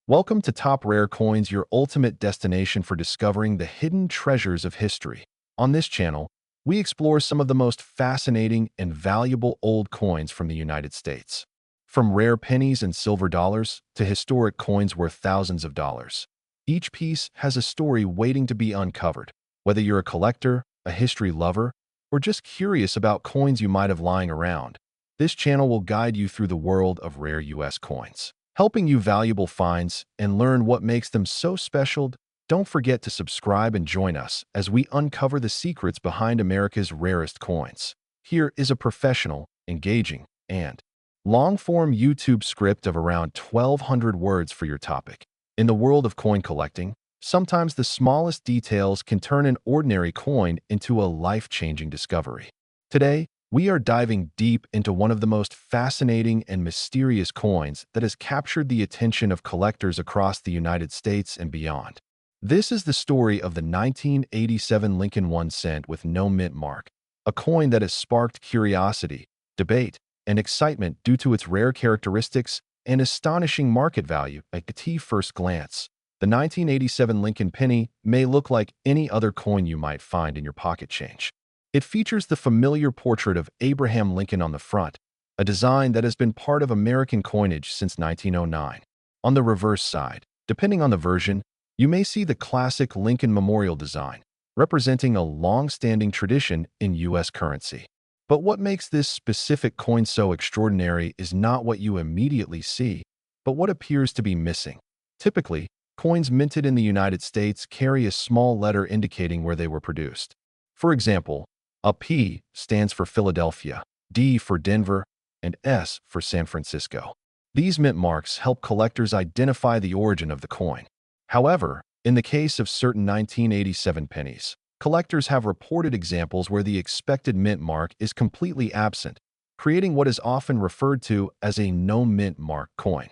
Welcome to Top Rare Coins, your ultimate destination for discovering the hidden treasures of history. On this channel, we explore some of the most fascinating and valuable old coins from the United States. From rare pennies and silver dollars to historic coins worth thousands of dollars. Each piece has a story waiting to be uncovered. Whether you're a collector, a history lover, or just curious about coins you might have lying around, this channel will guide you through the world of rare U.S. coins, helping you valuable finds and learn what makes them so special. Don't forget to subscribe and join us as we uncover the secrets behind America's rarest coins. Here is a professional, engaging, and long-form YouTube script of around 1,200 words for your topic. In the world of coin collecting, sometimes the smallest details can turn an ordinary coin into a life-changing discovery. Today, we are diving deep into one of the most fascinating and mysterious coins that has captured the attention of collectors across the United States and beyond. This is the story of the 1987 Lincoln 1 cent with no mint mark, a coin that has sparked curiosity, debate, and excitement due to its rare characteristics and astonishing market value. At first glance, the 1987 Lincoln penny may look like any other coin you might find in your pocket change. It features the familiar portrait of Abraham Lincoln on the front, a design that has been part of American coinage since 1909. On the reverse side, depending on the version, you may see the classic Lincoln Memorial design, representing a long-standing tradition in U.S. currency. But what makes this specific coin so extraordinary is not what you immediately see, but what appears to be missing. Typically, coins minted in the United States carry a small letter indicating where they were produced. For example, a P stands for Philadelphia, D for Denver, and S for San Francisco. These mint marks help collectors identify the origin of the coin. However, in the case of certain 1987 pennies, collectors have reported examples where the expected mint mark is completely absent, creating what is often referred to as a no mint mark coin.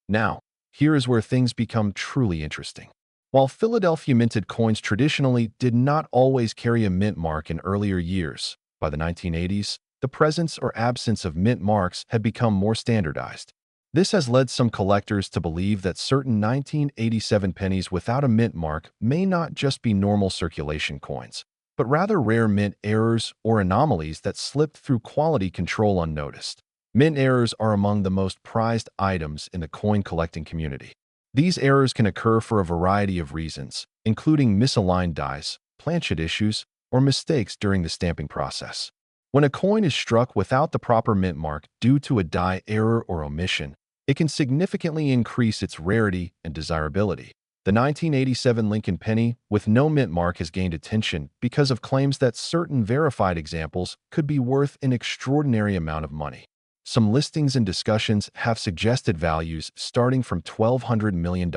Now, here is where things become truly interesting. While Philadelphia minted coins traditionally did not always carry a mint mark in earlier years, by the 1980s, the presence or absence of mint marks had become more standardized. This has led some collectors to believe that certain 1987 pennies without a mint mark may not just be normal circulation coins, but rather rare mint errors or anomalies that slipped through quality control unnoticed. Mint errors are among the most prized items in the coin collecting community. These errors can occur for a variety of reasons, including misaligned dies, planchet issues, or mistakes during the stamping process. When a coin is struck without the proper mint mark due to a die error or omission, it can significantly increase its rarity and desirability. The 1987 Lincoln penny with no mint mark has gained attention because of claims that certain verified examples could be worth an extraordinary amount of money. Some listings and discussions have suggested values starting from $1,200 million.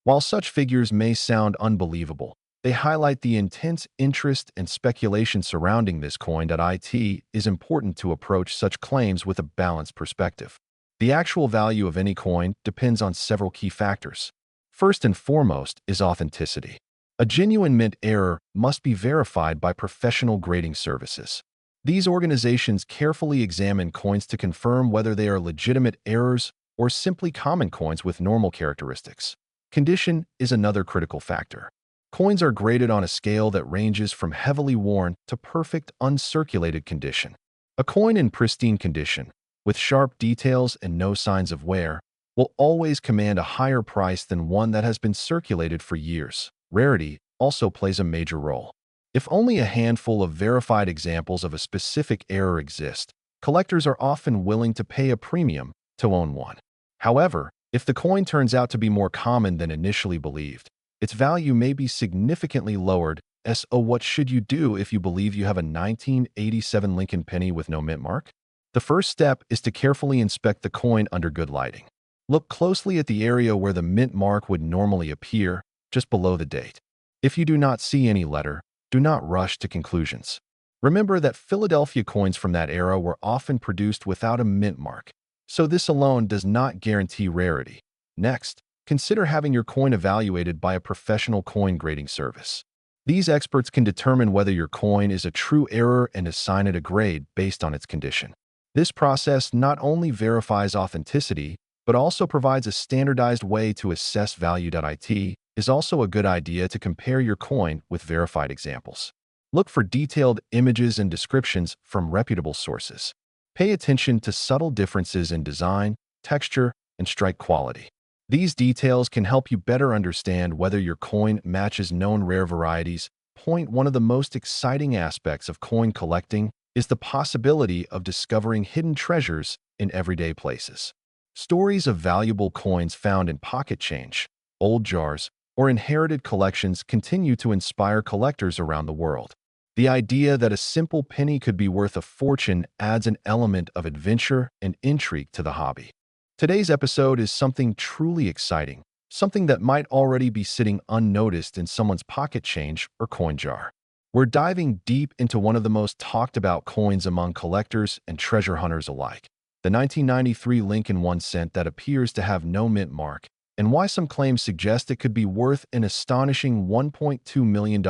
While such figures may sound unbelievable, they highlight the intense interest and speculation surrounding this coin. It is important to approach such claims with a balanced perspective. The actual value of any coin depends on several key factors. First and foremost is authenticity. A genuine mint error must be verified by professional grading services. These organizations carefully examine coins to confirm whether they are legitimate errors or simply common coins with normal characteristics. Condition is another critical factor. Coins are graded on a scale that ranges from heavily worn to perfect uncirculated condition. A coin in pristine condition, with sharp details and no signs of wear, will always command a higher price than one that has been circulated for years. Rarity also plays a major role. If only a handful of verified examples of a specific error exist, collectors are often willing to pay a premium to own one. However, if the coin turns out to be more common than initially believed, its value may be significantly lowered. So what should you do if you believe you have a 1987 Lincoln penny with no mint mark? The first step is to carefully inspect the coin under good lighting. Look closely at the area where the mint mark would normally appear, just below the date. If you do not see any letter, do not rush to conclusions. Remember that Philadelphia coins from that era were often produced without a mint mark, so this alone does not guarantee rarity. Next, consider having your coin evaluated by a professional coin grading service. These experts can determine whether your coin is a true error and assign it a grade based on its condition. This process not only verifies authenticity, but also provides a standardized way to assess value. It is also a good idea to compare your coin with verified examples. Look for detailed images and descriptions from reputable sources. Pay attention to subtle differences in design, texture, and strike quality. These details can help you better understand whether your coin matches known rare varieties. One of the most exciting aspects of coin collecting is the possibility of discovering hidden treasures in everyday places. Stories of valuable coins found in pocket change, old jars, or inherited collections continue to inspire collectors around the world. The idea that a simple penny could be worth a fortune adds an element of adventure and intrigue to the hobby. Today's episode is something truly exciting, something that might already be sitting unnoticed in someone's pocket change or coin jar. We're diving deep into one of the most talked about coins among collectors and treasure hunters alike, the 1993 Lincoln 1 cent that appears to have no mint mark, and why some claims suggest it could be worth an astonishing $1.2 million.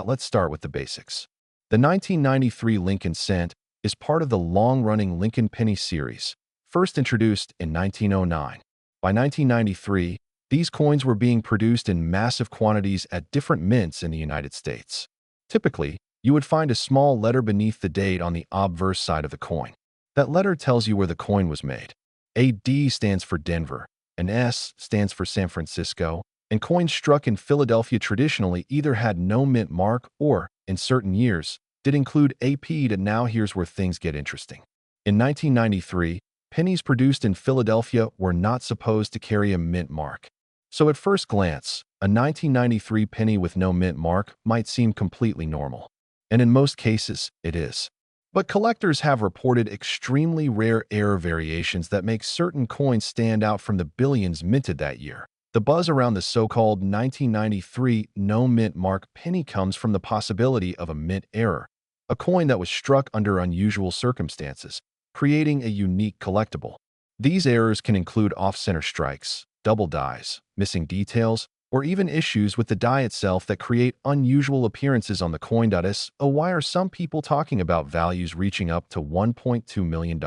Let's start with the basics. The 1993 Lincoln cent is part of the long-running Lincoln penny series, first introduced in 1909. By 1993, these coins were being produced in massive quantities at different mints in the United States. Typically, you would find a small letter beneath the date on the obverse side of the coin. That letter tells you where the coin was made. A D stands for Denver, an S stands for San Francisco, and coins struck in Philadelphia traditionally either had no mint mark or, in certain years, did include AP. Now here's where things get interesting. In 1993, pennies produced in Philadelphia were not supposed to carry a mint mark. So at first glance, a 1993 penny with no mint mark might seem completely normal. And in most cases, it is. But collectors have reported extremely rare error variations that make certain coins stand out from the billions minted that year. The buzz around the so-called 1993 no mint mark penny comes from the possibility of a mint error, a coin that was struck under unusual circumstances, creating a unique collectible. These errors can include off-center strikes, double dies, missing details, or even issues with the die itself that create unusual appearances on the coin. Why are some people talking about values reaching up to $1.2 million?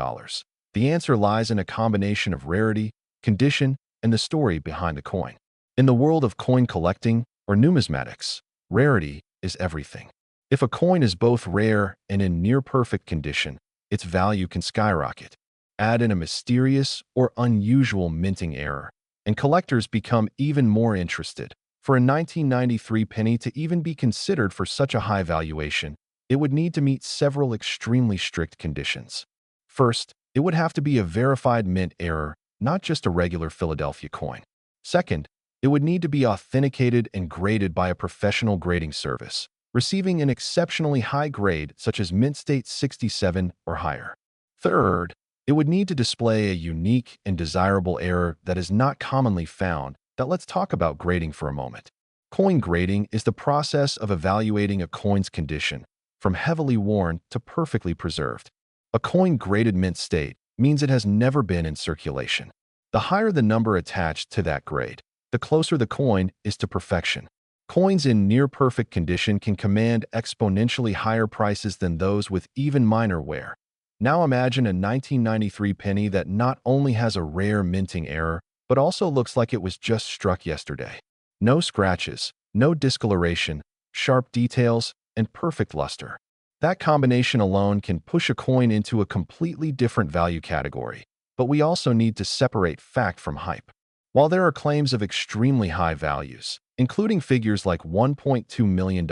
The answer lies in a combination of rarity, condition, and the story behind the coin. In the world of coin collecting, or numismatics, rarity is everything. If a coin is both rare and in near-perfect condition, its value can skyrocket. Add in a mysterious or unusual minting error, and collectors become even more interested. For a 1993 penny to even be considered for such a high valuation, it would need to meet several extremely strict conditions. First, it would have to be a verified mint error, not just a regular Philadelphia coin. Second, it would need to be authenticated and graded by a professional grading service, receiving an exceptionally high grade such as Mint State 67 or higher. Third, it would need to display a unique and desirable error that is not commonly found. Let's talk about grading for a moment. Coin grading is the process of evaluating a coin's condition, from heavily worn to perfectly preserved. A coin graded mint state means it has never been in circulation. The higher the number attached to that grade, the closer the coin is to perfection. Coins in near-perfect condition can command exponentially higher prices than those with even minor wear. Now imagine a 1993 penny that not only has a rare minting error, but also looks like it was just struck yesterday. No scratches, no discoloration, sharp details, and perfect luster. That combination alone can push a coin into a completely different value category. But we also need to separate fact from hype. While there are claims of extremely high values, including figures like $1.2 million,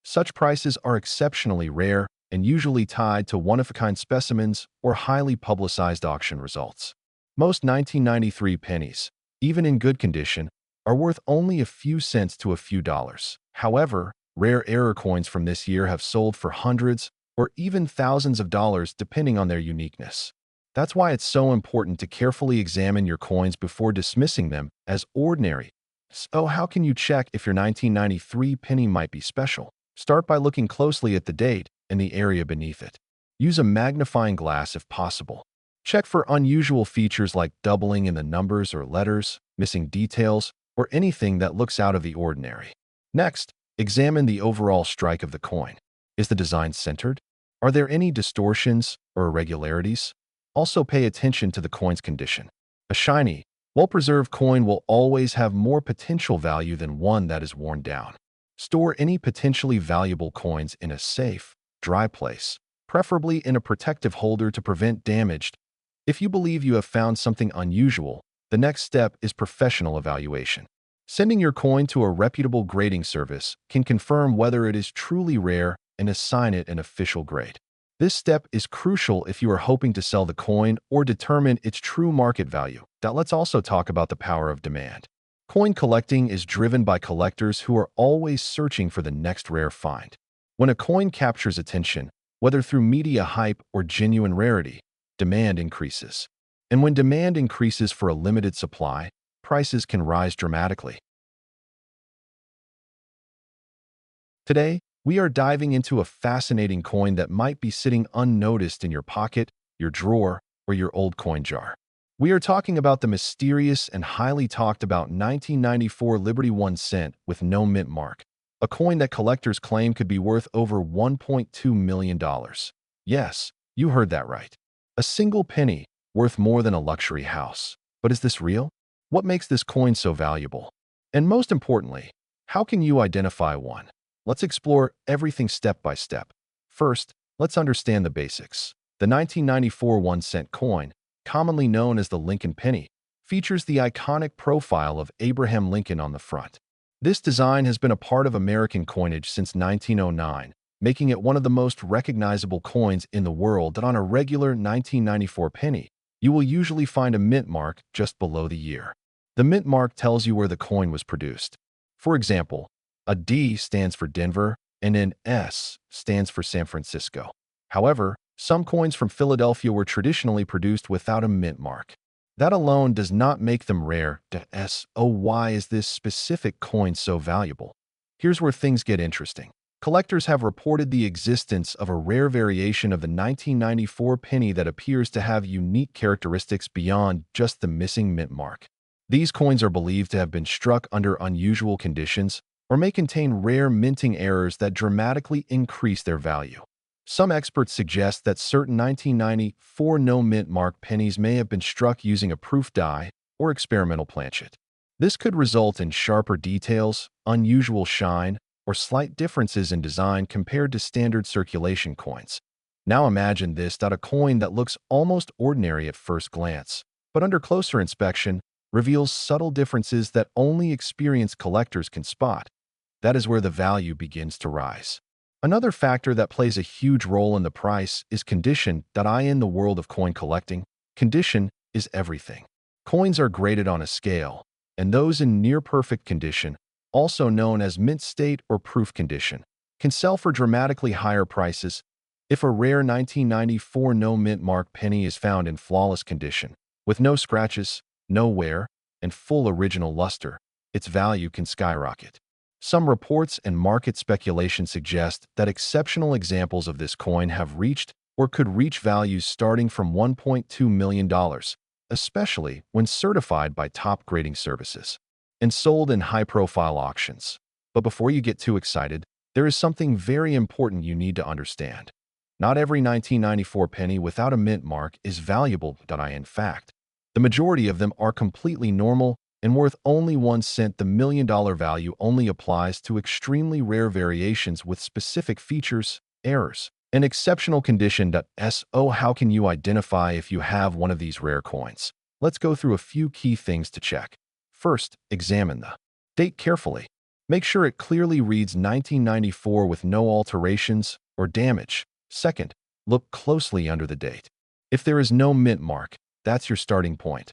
such prices are exceptionally rare and usually tied to one-of-a-kind specimens or highly publicized auction results. Most 1993 pennies, even in good condition, are worth only a few cents to a few dollars. However, rare error coins from this year have sold for hundreds or even thousands of dollars depending on their uniqueness. That's why it's so important to carefully examine your coins before dismissing them as ordinary. So how can you check if your 1993 penny might be special? Start by looking closely at the date and the area beneath it. Use a magnifying glass if possible. Check for unusual features like doubling in the numbers or letters, missing details, or anything that looks out of the ordinary. Next, examine the overall strike of the coin. Is the design centered? Are there any distortions or irregularities? Also pay attention to the coin's condition. A shiny, well-preserved coin will always have more potential value than one that is worn down. Store any potentially valuable coins in a safe, dry place, preferably in a protective holder to prevent damage. If you believe you have found something unusual, the next step is professional evaluation. Sending your coin to a reputable grading service can confirm whether it is truly rare and assign it an official grade. This step is crucial if you are hoping to sell the coin or determine its true market value. Now let's also talk about the power of demand. Coin collecting is driven by collectors who are always searching for the next rare find. When a coin captures attention, whether through media hype or genuine rarity, demand increases. And when demand increases for a limited supply, prices can rise dramatically. Today, we are diving into a fascinating coin that might be sitting unnoticed in your pocket, your drawer, or your old coin jar. We are talking about the mysterious and highly talked about 1994 Liberty 1 cent with no mint mark, a coin that collectors claim could be worth over $1.2 million. Yes, you heard that right. A single penny worth more than a luxury house. But is this real? What makes this coin so valuable? And most importantly, how can you identify one? Let's explore everything step by step. First, let's understand the basics. The 1994 1-cent coin, commonly known as the Lincoln penny, features the iconic profile of Abraham Lincoln on the front. This design has been a part of American coinage since 1909, making it one of the most recognizable coins in the world. That on a regular 1994 penny, you will usually find a mint mark just below the year. The mint mark tells you where the coin was produced. For example, a D stands for Denver, and an S stands for San Francisco. However, some coins from Philadelphia were traditionally produced without a mint mark. That alone does not make them rare. Why is this specific coin so valuable? Here's where things get interesting. Collectors have reported the existence of a rare variation of the 1994 penny that appears to have unique characteristics beyond just the missing mint mark. These coins are believed to have been struck under unusual conditions or may contain rare minting errors that dramatically increase their value. Some experts suggest that certain 1994 no-mint mark pennies may have been struck using a proof die or experimental planchet. This could result in sharper details, unusual shine, or slight differences in design compared to standard circulation coins. Now imagine this: a coin that looks almost ordinary at first glance, but under closer inspection, reveals subtle differences that only experienced collectors can spot. That is where the value begins to rise. Another factor that plays a huge role in the price is condition. In the world of coin collecting, condition is everything. Coins are graded on a scale, and those in near-perfect condition, also known as mint state or proof condition, can sell for dramatically higher prices. If a rare 1994 no-mint mark penny is found in flawless condition, with no scratches, no wear, and full original luster, its value can skyrocket. Some reports and market speculation suggest that exceptional examples of this coin have reached or could reach values starting from $1.2 million, especially when certified by top grading services and sold in high-profile auctions. But before you get too excited, there is something very important you need to understand. Not every 1994 penny without a mint mark is valuable. In fact, the majority of them are completely normal and worth only 1 cent. The million-dollar value only applies to extremely rare variations with specific features, errors, and exceptional condition. How can you identify if you have one of these rare coins? Let's go through a few key things to check. First, examine the date carefully. Make sure it clearly reads 1994 with no alterations or damage. Second, look closely under the date. If there is no mint mark, that's your starting point.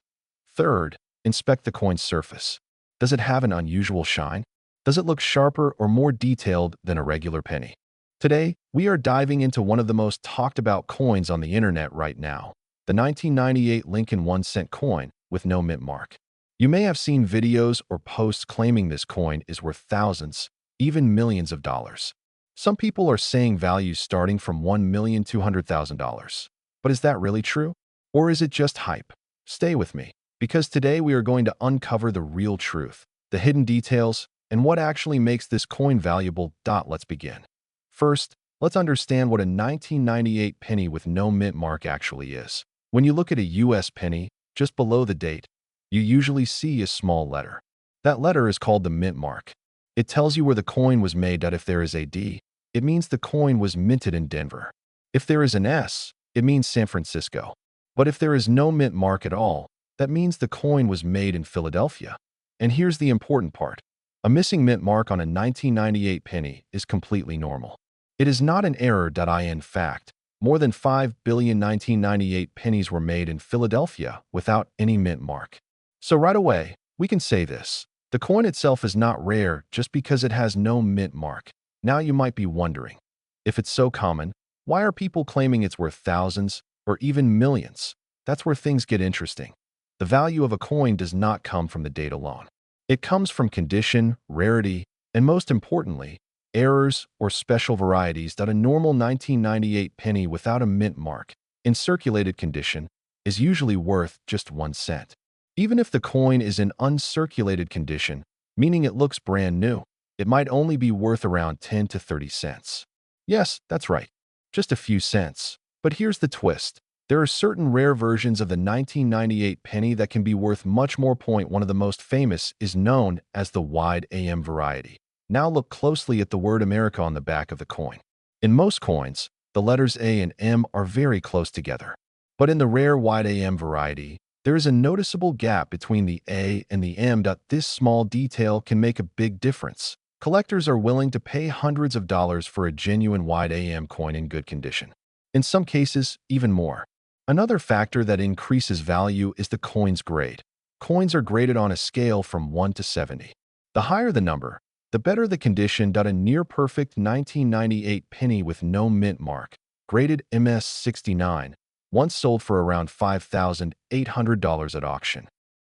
Third, inspect the coin's surface. Does it have an unusual shine? Does it look sharper or more detailed than a regular penny? Today, we are diving into one of the most talked about coins on the internet right now, the 1998 Lincoln 1-cent coin with no mint mark. You may have seen videos or posts claiming this coin is worth thousands, even millions of dollars. Some people are saying values starting from $1,200,000. But is that really true? Or is it just hype? Stay with me, because today we are going to uncover the real truth, the hidden details, and what actually makes this coin valuable. Let's begin. First, let's understand what a 1998 penny with no mint mark actually is. When you look at a US penny, Just below the date, you usually see a small letter. That letter is called the mint mark. It tells you where the coin was made. If there is a D, it means the coin was minted in Denver. If there is an S, it means San Francisco. But if there is no mint mark at all, that means the coin was made in Philadelphia. And here's the important part. A missing mint mark on a 1998 penny is completely normal. It is not an error. In fact, more than 5 billion 1998 pennies were made in Philadelphia without any mint mark. So right away, we can say this. The coin itself is not rare just because it has no mint mark. Now you might be wondering, if it's so common, why are people claiming it's worth thousands or even millions? That's where things get interesting. The value of a coin does not come from the date alone. It comes from condition, rarity, and most importantly, errors or special varieties. A normal 1998 penny without a mint mark, in circulated condition, is usually worth just 1 cent. Even if the coin is in uncirculated condition, meaning it looks brand new, it might only be worth around 10 to 30 cents. Yes, that's right, just a few cents. But here's the twist. There are certain rare versions of the 1998 penny that can be worth much more. One of the most famous is known as the wide AM variety. Now look closely at the word America on the back of the coin. In most coins, the letters A and M are very close together. But in the rare wide AM variety, there is a noticeable gap between the A and the M. This small detail can make a big difference. Collectors are willing to pay hundreds of dollars for a genuine wide AM coin in good condition. In some cases, even more. Another factor that increases value is the coin's grade. Coins are graded on a scale from 1 to 70. The higher the number, the better the condition. A near-perfect 1998 penny with no mint mark, graded MS 69, once sold for around $5,800 at auction.